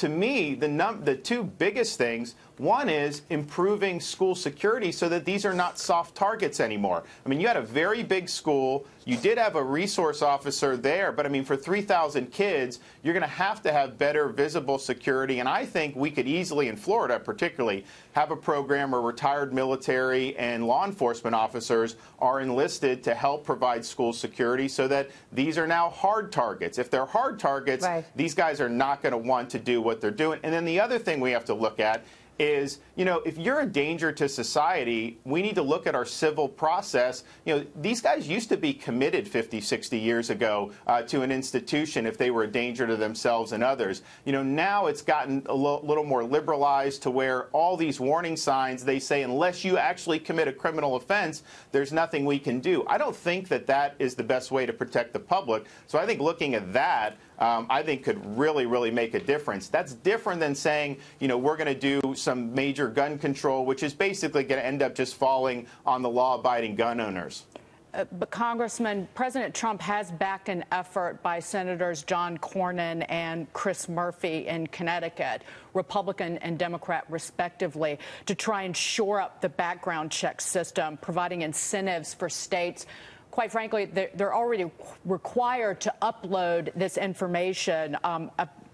to me, the two biggest things, one is improving school security so that these are not soft targets anymore. I mean, you had a very big school. You did have a resource officer there, but I mean, for 3,000 kids, you're going to have better visible security. And I think we could easily, in Florida particularly, have a program where retired military and law enforcement officers are enlisted to help provide school security so that these are now hard targets. If they're hard targets, right, these guys are not going to want to do what they're doing. And then the other thing we have to look at is, you know, if you're a danger to society, we need to look at our civil process. You know, these guys used to be committed 50, 60 years ago to an institution if they were a danger to themselves and others. You know, now it's gotten a little more liberalized to where all these warning signs, they say, unless you actually commit a criminal offense, there's nothing we can do. I don't think that that is the best way to protect the public. So I think looking at that, I think could really, really make a difference. That's different than saying, you know, we're going to do some major gun control, which is basically going to end up just falling on the law-abiding gun owners. But, Congressman, President Trump has backed an effort by Senators John Cornyn and Chris Murphy in Connecticut, Republican and Democrat respectively, to try and shore up the background check system, providing incentives for states. Quite frankly, they're already required to upload this information,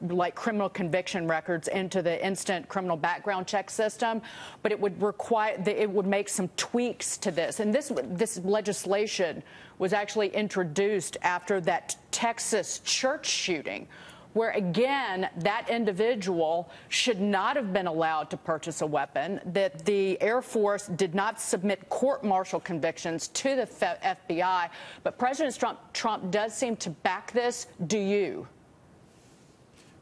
like criminal conviction records, into the instant criminal background check system. But it would make some tweaks to this. And this legislation was actually introduced after that Texas church shooting, where, again, that individual should not have been allowed to purchase a weapon, that the Air Force did not submit court-martial convictions to the FBI. But President Trump does seem to back this. Do you?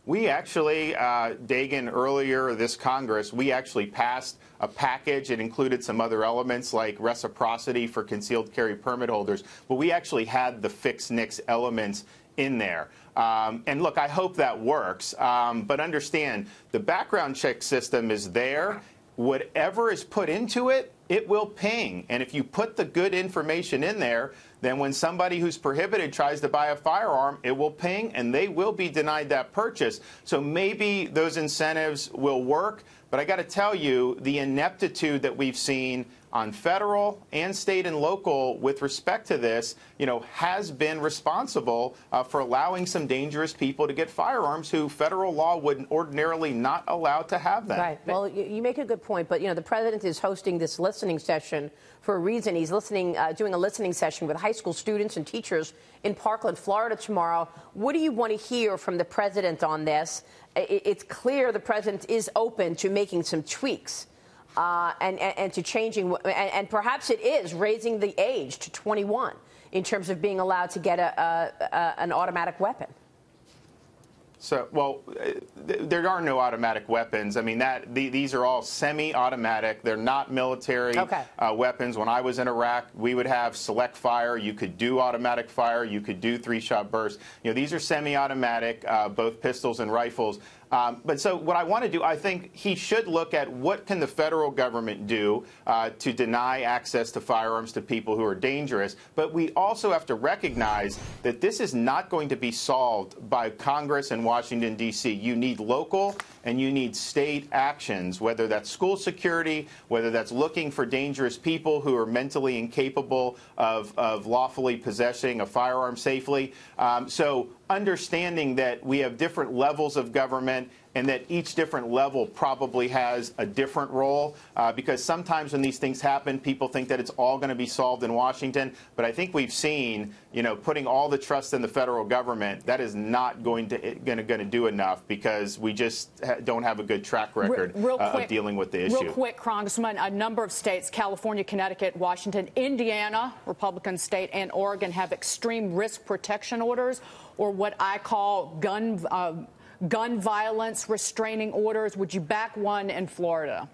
We actually, Dagan, earlier this Congress, we actually passed a package. It included some other elements like reciprocity for concealed carry permit holders. But we actually had the fix NICS elements in there. And look, I hope that works. But understand, the background check system is there. Whatever is put into it, it will ping. And if you put the good information in there, then when somebody who's prohibited tries to buy a firearm, it will ping and they will be denied that purchase. So maybe those incentives will work. But I got to tell you, the ineptitude that we've seen on federal and state and local with respect to this, you know, has been responsible for allowing some dangerous people to get firearms who federal law would ordinarily not allow to have them. Right. Well, you make a good point, but, you know, the president is hosting this listening session for a reason. He's listening, doing a listening session with high school students and teachers in Parkland, Florida tomorrow. What do you want to hear from the president on this? It's clear the president is open to making some tweaks. And to changing, and perhaps it is raising the age to 21 in terms of being allowed to get an automatic weapon. So, well, there are no automatic weapons. I mean, these are all semi-automatic. They're not military weapons. When I was in Iraq, we would have select fire. You could do automatic fire. You could do 3-shot bursts. You know, these are semi-automatic, both pistols and rifles. But so what I want to do, I think he should look at what can the federal government do to deny access to firearms to people who are dangerous. But we also have to recognize that this is not going to be solved by Congress and Washington, D.C. You need local and you need state actions, whether that's school security, whether that's looking for dangerous people who are mentally incapable of lawfully possessing a firearm safely. So understanding that we have different levels of government and that each different level probably has a different role, because sometimes when these things happen, people think that it's all going to be solved in Washington. But I think we've seen, you know, putting all the trust in the federal government, that is not going to do enough, because we just don't have a good track record of dealing with the issue. Real quick, Congressman, a number of states, California, Connecticut, Washington, Indiana, Republican state, and Oregon have extreme risk protection orders, or what I call gun violence restraining orders. Would you back one in Florida?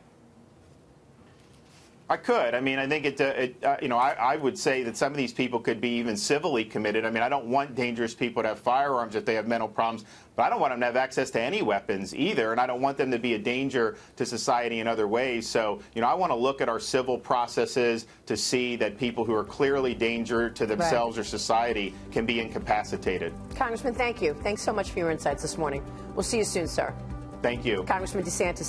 I could. I mean, I think you know, I would say that some of these people could be even civilly committed. I mean, I don't want dangerous people to have firearms if they have mental problems, but I don't want them to have access to any weapons either, and I don't want them to be a danger to society in other ways. So, you know, I want to look at our civil processes to see that people who are clearly danger to themselves or society can be incapacitated. Congressman, thank you. Thanks so much for your insights this morning. We'll see you soon, sir. Thank you. Congressman DeSantis.